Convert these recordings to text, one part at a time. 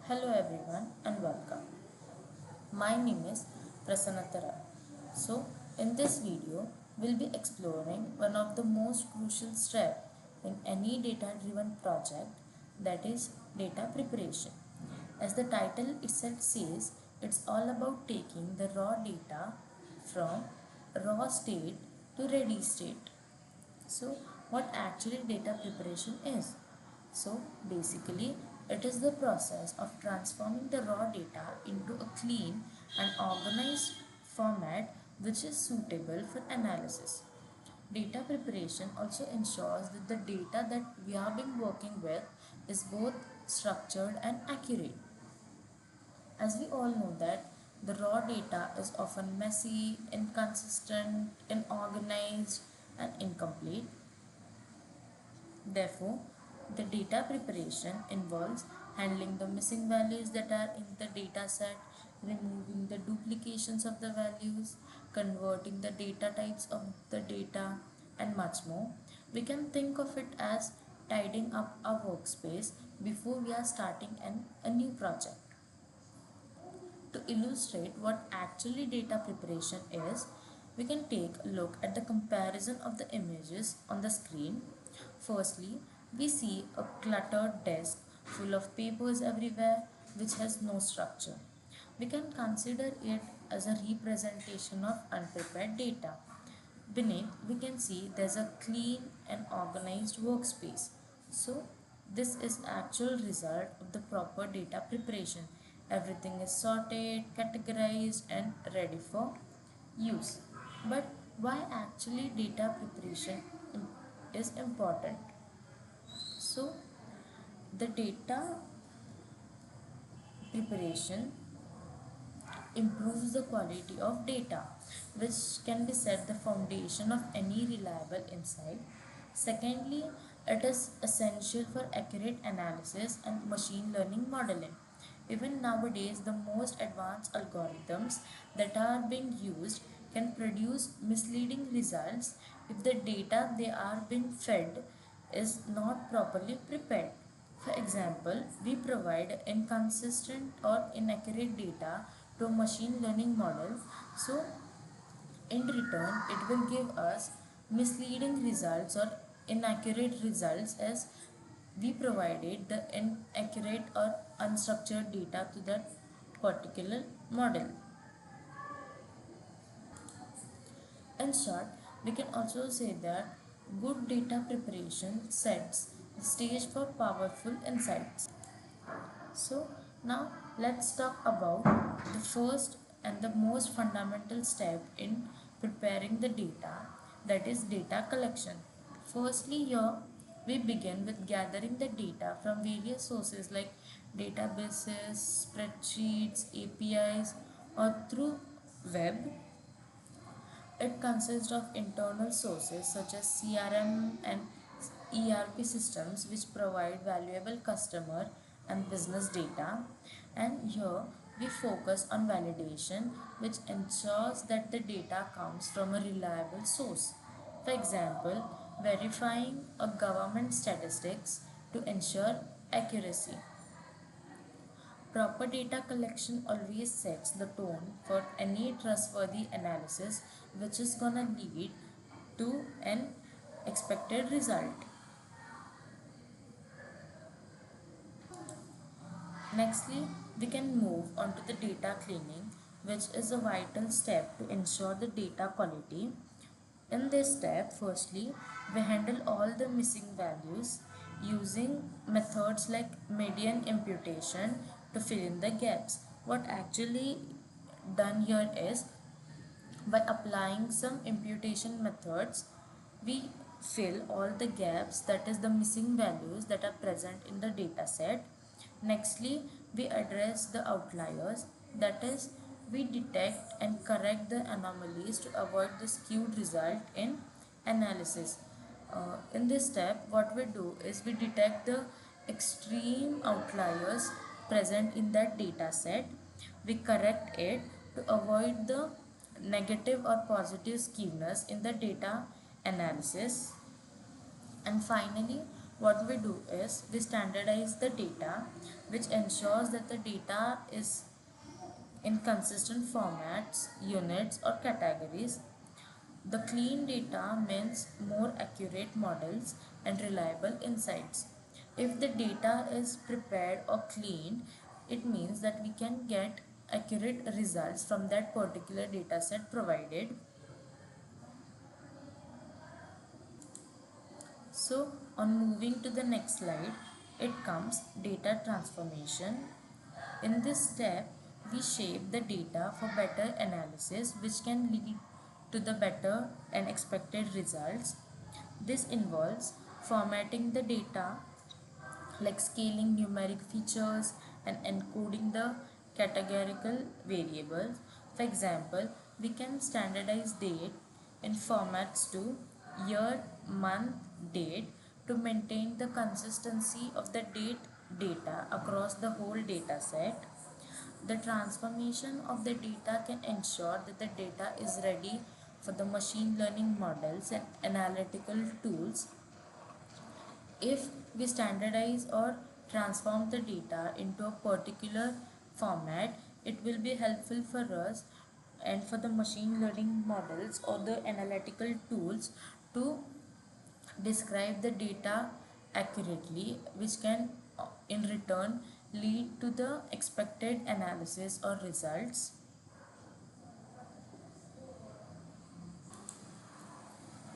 Hello everyone and welcome. My name is Prasanatara. So, in this video, we'll be exploring one of the most crucial steps in any data driven project, that is data preparation. As the title itself says, it's all about taking the raw data from raw state to ready state. So, what actually data preparation is? So, basically, it is the process of transforming the raw data into a clean and organized format which is suitable for analysis. Data preparation also ensures that the data that we have been working with is both structured and accurate. As we all know that the raw data is often messy, inconsistent, unorganized, and incomplete. Therefore, the data preparation involves handling the missing values that are in the data set, removing the duplications of the values, converting the data types of the data, and much more. We can think of it as tidying up our workspace before we are starting a new project. To illustrate what actually data preparation is, we can take a look at the comparison of the images on the screen. Firstly, we see a cluttered desk full of papers everywhere which has no structure. We can consider it as a representation of unprepared data. Beneath, we can see there's a clean and organized workspace. So, this is actual result of the proper data preparation. Everything is sorted, categorized, and ready for use. But why actually data preparation is important? So, the data preparation improves the quality of data, which can be said the foundation of any reliable insight. Secondly, it is essential for accurate analysis and machine learning modeling. Even nowadays, the most advanced algorithms that are being used can produce misleading results if the data they are being fed is not properly prepared. For example, we provide inconsistent or inaccurate data to a machine learning model. So, in return, it will give us misleading results or inaccurate results as we provided the inaccurate or unstructured data to that particular model. In short, we can also say that good data preparation sets the stage for powerful insights. So now let's talk about the first and the most fundamental step in preparing the data, that is data collection. Firstly, here we begin with gathering the data from various sources like databases, spreadsheets, APIs, or through web. It consists of internal sources such as CRM and ERP systems which provide valuable customer and business data. And here we focus on validation, which ensures that the data comes from a reliable source. For example, verifying a government statistics to ensure accuracy. Proper data collection always sets the tone for any trustworthy analysis, which is gonna lead to an expected result. Nextly, we can move on to the data cleaning, which is a vital step to ensure the data quality. In this step, firstly, we handle all the missing values using methods like median imputation to fill in the gaps. What actually done here is, by applying some imputation methods, we fill all the gaps, that is the missing values that are present in the data set. Nextly, we address the outliers, that is we detect and correct the anomalies to avoid the skewed result in analysis. In this step, what we do is we detect the extreme outliers present in that data set. We correct it to avoid the negative or positive skewness in the data analysis. And finally, what we do is we standardize the data, which ensures that the data is in consistent formats, units, or categories. The clean data means more accurate models and reliable insights. If the data is prepared or cleaned, it means that we can get accurate results from that particular data set provided. So, on moving to the next slide, it comes data transformation. In this step, we shape the data for better analysis, which can lead to the better and expected results. This involves formatting the data, like scaling numeric features and encoding the categorical variables. For example, we can standardize date in formats to year, month, date to maintain the consistency of the date data across the whole data set. The transformation of the data can ensure that the data is ready for the machine learning models and analytical tools. If we standardize or transform the data into a particular format, it will be helpful for us and for the machine learning models or the analytical tools to describe the data accurately, which can in return lead to the expected analysis or results.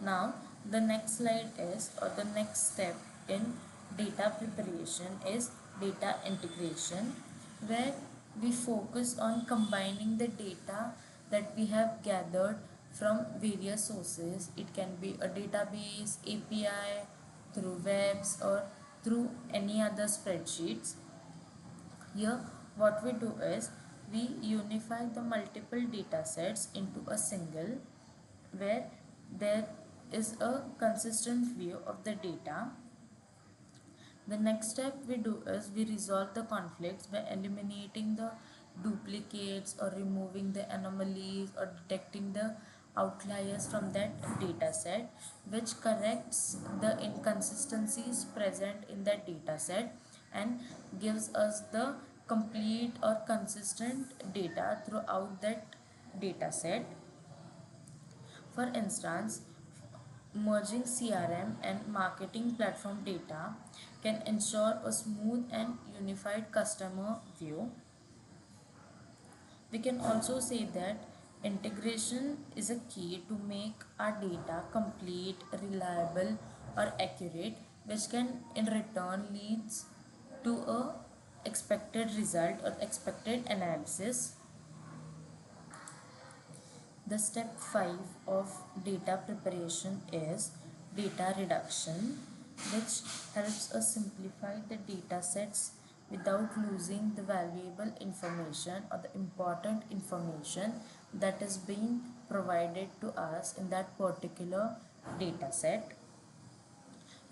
Now, the next slide is, or the next step in data preparation is data integration, where we focus on combining the data that we have gathered from various sources. It can be a database, API, through webs, or through any other spreadsheets. Here, what we do is we unify the multiple data sets into a single, where there is a consistent view of the data. The next step we do is we resolve the conflicts by eliminating the duplicates or removing the anomalies or detecting the outliers from that data set, which corrects the inconsistencies present in that data set and gives us the complete or consistent data throughout that data set. For instance, merging CRM and marketing platform data can ensure a smooth and unified customer view. We can also say that integration is a key to make our data complete, reliable, or accurate, which can in return leads to a expected result or expected analysis. The step 5 of data preparation is data reduction, which helps us simplify the data sets without losing the valuable information or the important information that is being provided to us in that particular data set.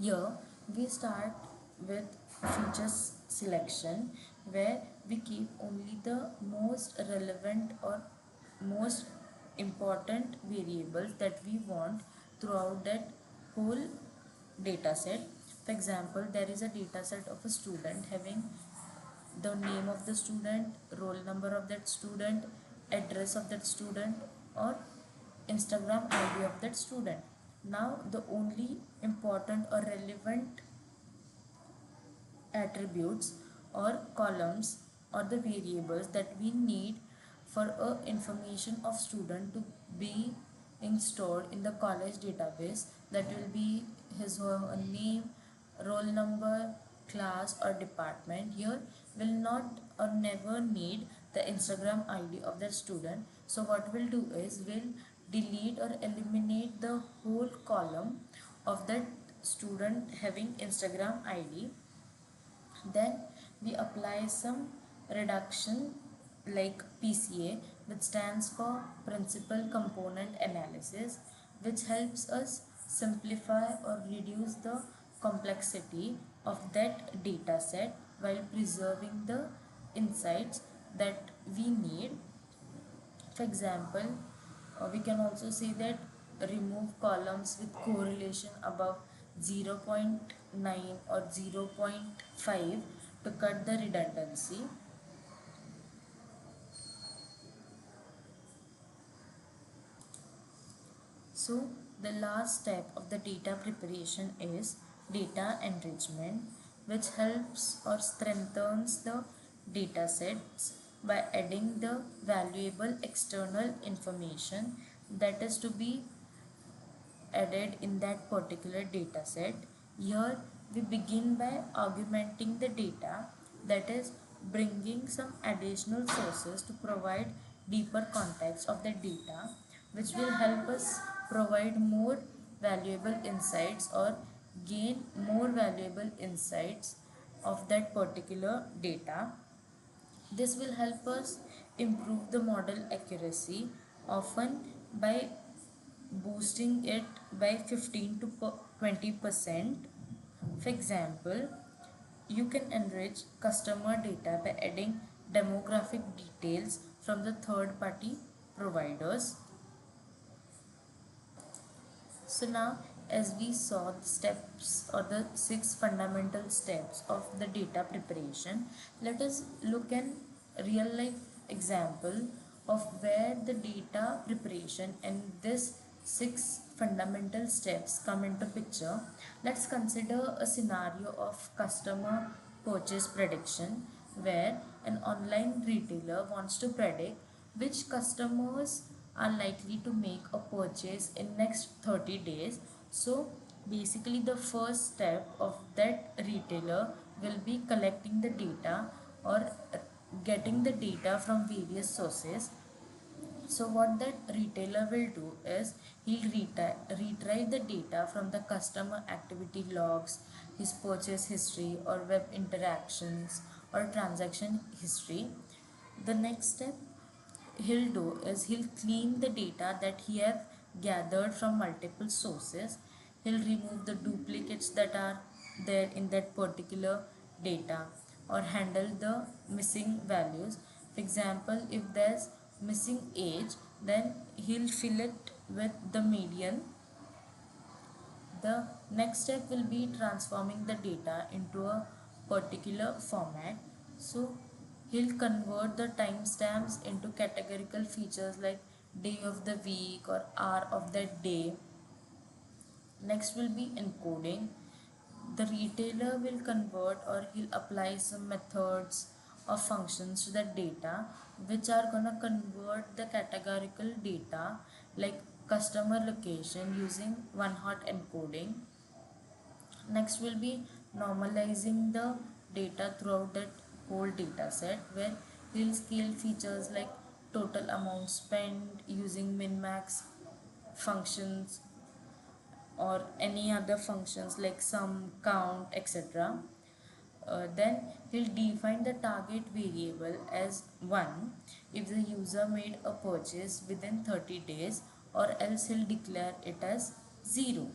Here we start with features selection, where we keep only the most relevant or most important variables that we want throughout that whole data set. For example, there is a data set of a student having the name of the student, roll number of that student, address of that student, or Instagram ID of that student. Now, the only important or relevant attributes or columns or the variables that we need for a information of student to be stored in the college database, that will be his or her name, roll number, class, or department. Here will not or never need the Instagram ID of the student. So what we'll do is we'll delete or eliminate the whole column of that student having Instagram ID. Then we apply some reduction like PCA, which stands for Principal Component Analysis, which helps us simplify or reduce the complexity of that data set while preserving the insights that we need. For example, we can also say that remove columns with correlation above 0.9 or 0.5 to cut the redundancy. So the last step of the data preparation is data enrichment, which helps or strengthens the data sets by adding the valuable external information that is to be added in that particular data set. Here we begin by augmenting the data, that is bringing some additional sources to provide deeper context of the data, which will help us provide more valuable insights or gain more valuable insights of that particular data. This will help us improve the model accuracy, often by boosting it by 15 to 20%. For example, you can enrich customer data by adding demographic details from the third party providers. So now, as we saw the steps or the 6 fundamental steps of the data preparation, let us look at real life example of where the data preparation and this 6 fundamental steps come into picture. Let's consider a scenario of customer purchase prediction where an online retailer wants to predict which customers are likely to make a purchase in next 30 days. So basically the first step of that retailer will be collecting the data or getting the data from various sources. So what that retailer will do is he'll retrieve the data from the customer activity logs, his purchase history or web interactions or transaction history. The next step he'll do is he'll clean the data that he have gathered from multiple sources. He'll remove the duplicates that are there in that particular data or handle the missing values. For example, if there's missing age, then he'll fill it with the median. The next step will be transforming the data into a particular format. So he'll convert the timestamps into categorical features like day of the week or hour of that day. Next will be encoding. The retailer will convert or he'll apply some methods or functions to that data which are gonna convert the categorical data like customer location using one hot encoding. Next will be normalizing the data throughout that whole data set where we'll scale features like total amount spent using min-max functions or any other functions like sum, count, etc. Then he'll define the target variable as 1 if the user made a purchase within 30 days, or else he'll declare it as 0.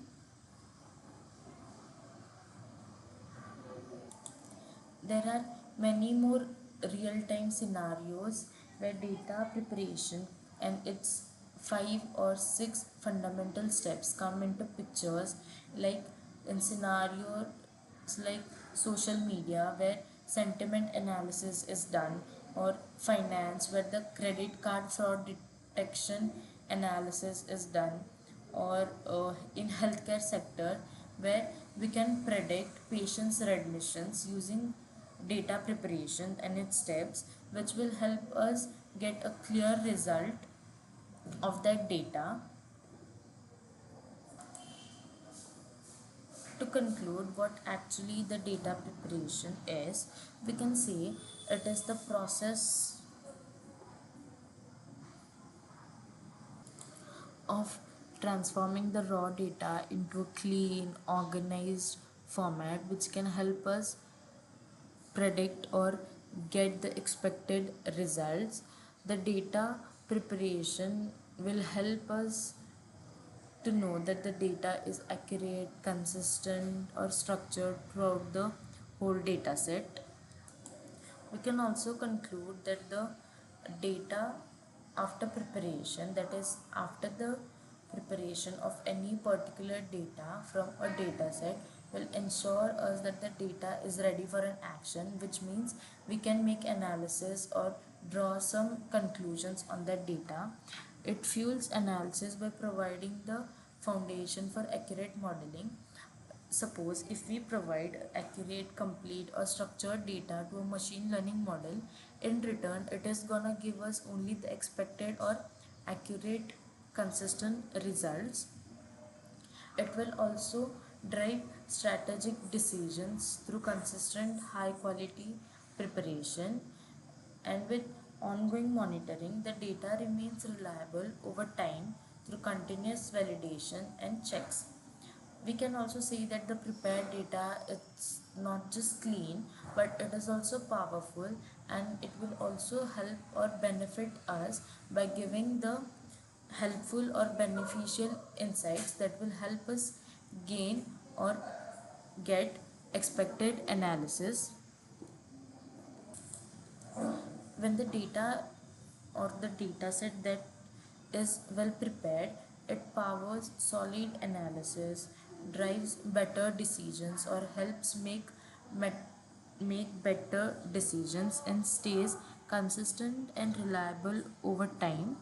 There are many more real-time scenarios where data preparation and its 5 or 6 fundamental steps come into pictures, like in scenarios like social media where sentiment analysis is done, or finance where the credit card fraud detection analysis is done, or in healthcare sector where we can predict patients readmissions using data preparation and its steps, which will help us get a clear result of that data. To conclude what actually the data preparation is, we can say it is the process of transforming the raw data into a clean, organized format which can help us predict or get the expected results. The data preparation will help us to know that the data is accurate, consistent, or structured throughout the whole data set. We can also conclude that the data after preparation, that is after the preparation of any particular data from a data set will ensure us that the data is ready for an action, which means we can make analysis or draw some conclusions on that data. It fuels analysis by providing the foundation for accurate modeling. Suppose if we provide accurate, complete or structured data to a machine learning model, in return it is gonna give us only the expected or accurate, consistent results. It will also drive strategic decisions through consistent high quality preparation, and with ongoing monitoring, the data remains reliable over time through continuous validation and checks. We can also say that the prepared data, it's not just clean but it is also powerful, and it will also help or benefit us by giving the helpful or beneficial insights that will help us gain or get expected analysis. When the data or the data set that is well prepared, it powers solid analysis, drives better decisions or helps make better decisions, and stays consistent and reliable over time.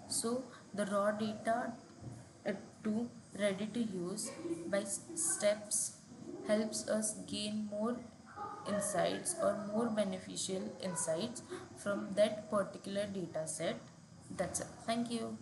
So the raw data to ready to use by steps helps us gain more insights or more beneficial insights from that particular data set. That's it. Thank you.